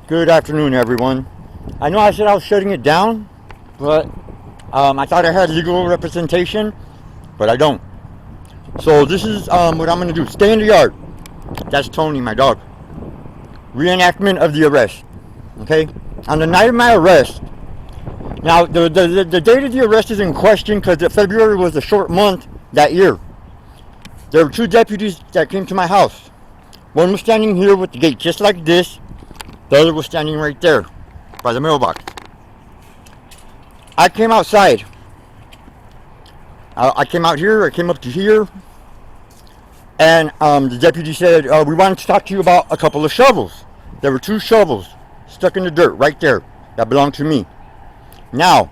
Good afternoon, everyone. I know I said I was shutting it down, but I thought I had legal representation, but I don't. So this is what I'm going to do. Stay in the yard. That's Tony, my dog. Reenactment of the arrest. Okay? On the night of my arrest, now the date of the arrest is in question because February was a short month that year. There were two deputies that came to my house. One was standing here with the gate just like this. The other was standing right there by the mailbox. I came outside. I came out here. I came up to here. And the deputy said, we wanted to talk to you about a couple of shovels. There were two shovels stuck in the dirt right there that belonged to me. Now,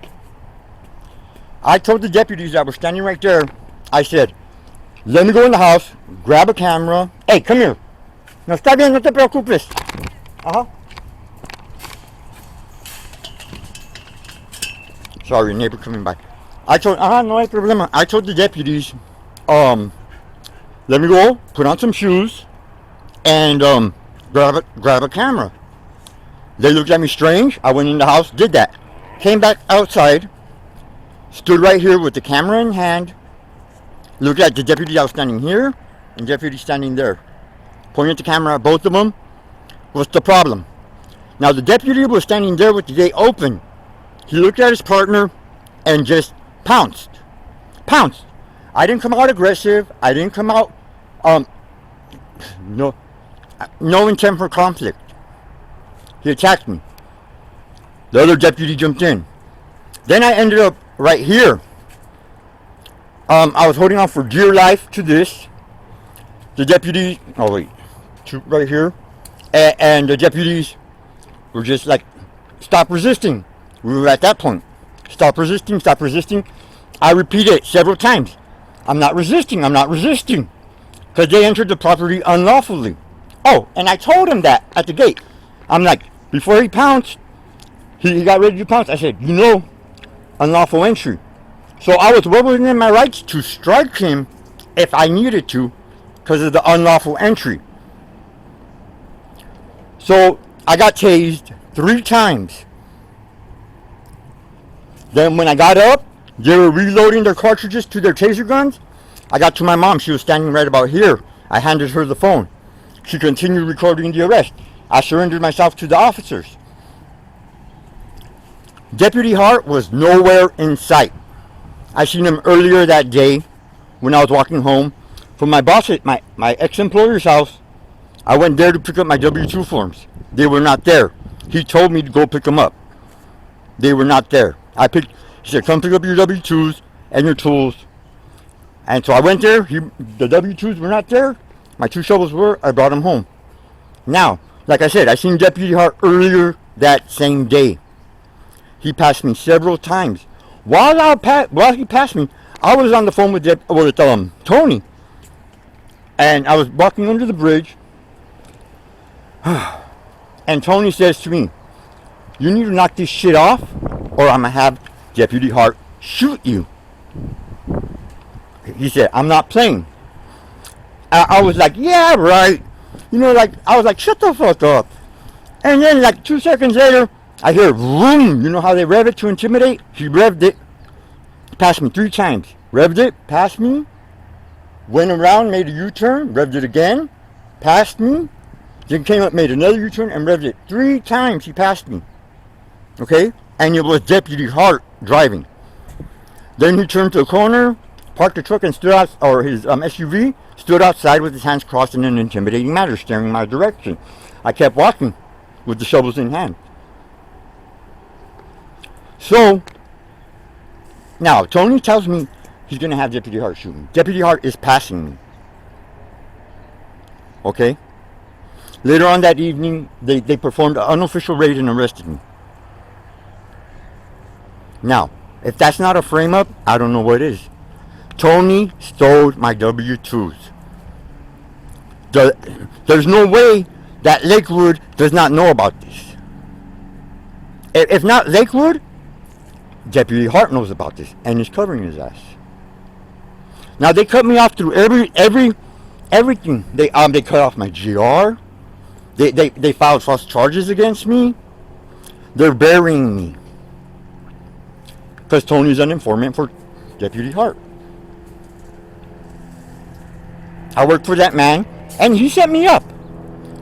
I told the deputies that were standing right there, I said, let me go in the house, grab a camera. Hey, come here. No, está bien, no te preocupes. Uh-huh. Sorry, neighbor coming by. I told, no hay problema. I told the deputies, let me go, put on some shoes, and grab a camera. They looked at me strange. I went in the house, did that. Came back outside, stood right here with the camera in hand, looked at the deputy that was standing here, and deputy standing there. Pointed the camera at both of them. What's the problem? Now the deputy was standing there with the gate open. He looked at his partner and just pounced. Pounced. I didn't come out aggressive. I didn't come out, no intent for conflict. He attacked me. The other deputy jumped in. Then I ended up right here. I was holding on for dear life to this. The deputy, right here. And the deputies were just like, stop resisting. We were at that point. Stop resisting, stop resisting. I repeated it several times. I'm not resisting, I'm not resisting. Because they entered the property unlawfully. Oh, and I told him that at the gate. I'm like, before he pounced, he got ready to pounce. I said, unlawful entry. So I was well within my rights to strike him if I needed to because of the unlawful entry. So I got tased 3 times. Then when I got up, they were reloading their cartridges to their taser guns. I got to my mom. She was standing right about here. I handed her the phone. She continued recording the arrest. I surrendered myself to the officers. Deputy Hart was nowhere in sight. I seen him earlier that day when I was walking home from my boss at my ex-employer's house. I went there to pick up my W-2 forms. They were not there. He told me to go pick them up. They were not there. He said, come pick up your W-2s and your tools. And so I went there. The W-2s were not there. My 2 shovels were. I brought them home. Now, like I said, I seen Deputy Hart earlier that same day. He passed me several times. While he passed me, I was on the phone with Tony. And I was walking under the bridge. And Tony says to me, you need to knock this shit off or I'm going to have Deputy Hart shoot you. He said, I'm not playing. I was like, yeah, right. I was like, shut the fuck up. And then 2 seconds later, I hear vroom. You know how they rev it to intimidate? He revved it. Passed me 3 times. Revved it, passed me. Went around, made a U-turn, revved it again. Passed me. Then came up, made another U-turn, and revved it 3 times. He passed me. Okay? And it was Deputy Hart driving. Then he turned to a corner, parked the truck, and stood out, or his SUV, stood outside with his hands crossed in an intimidating manner, staring my direction. I kept walking with the shovels in hand. So, now, Tony tells me he's going to have Deputy Hart shoot me. Deputy Hart is passing me. Okay? Later on that evening, they performed an unofficial raid and arrested me. Now, if that's not a frame-up, I don't know what is. Tony stole my W-2s. There's no way that Lakewood does not know about this. If not Lakewood, Deputy Hart knows about this and is covering his ass. Now they cut me off through everything. They cut off my GR. They filed false charges against me. They're burying me. Because Tony's an informant for Deputy Hart. I worked for that man, and he set me up.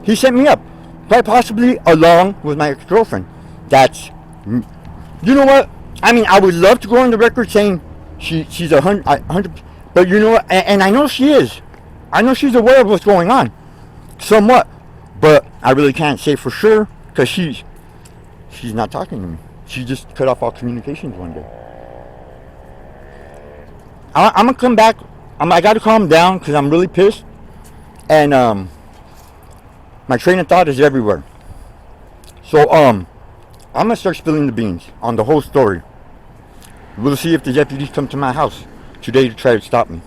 He set me up. Quite possibly along with my ex-girlfriend. That's... You know what? I mean, I would love to go on the record saying she's 100... But you know what? And I know she is. I know she's aware of what's going on. Somewhat. But I really can't say for sure, because she's not talking to me. She just cut off all communications one day. I'm gonna come back. I gotta calm down because I'm really pissed, and my train of thought is everywhere. So I'm gonna start spilling the beans on the whole story. We'll see if the deputies come to my house today to try to stop me.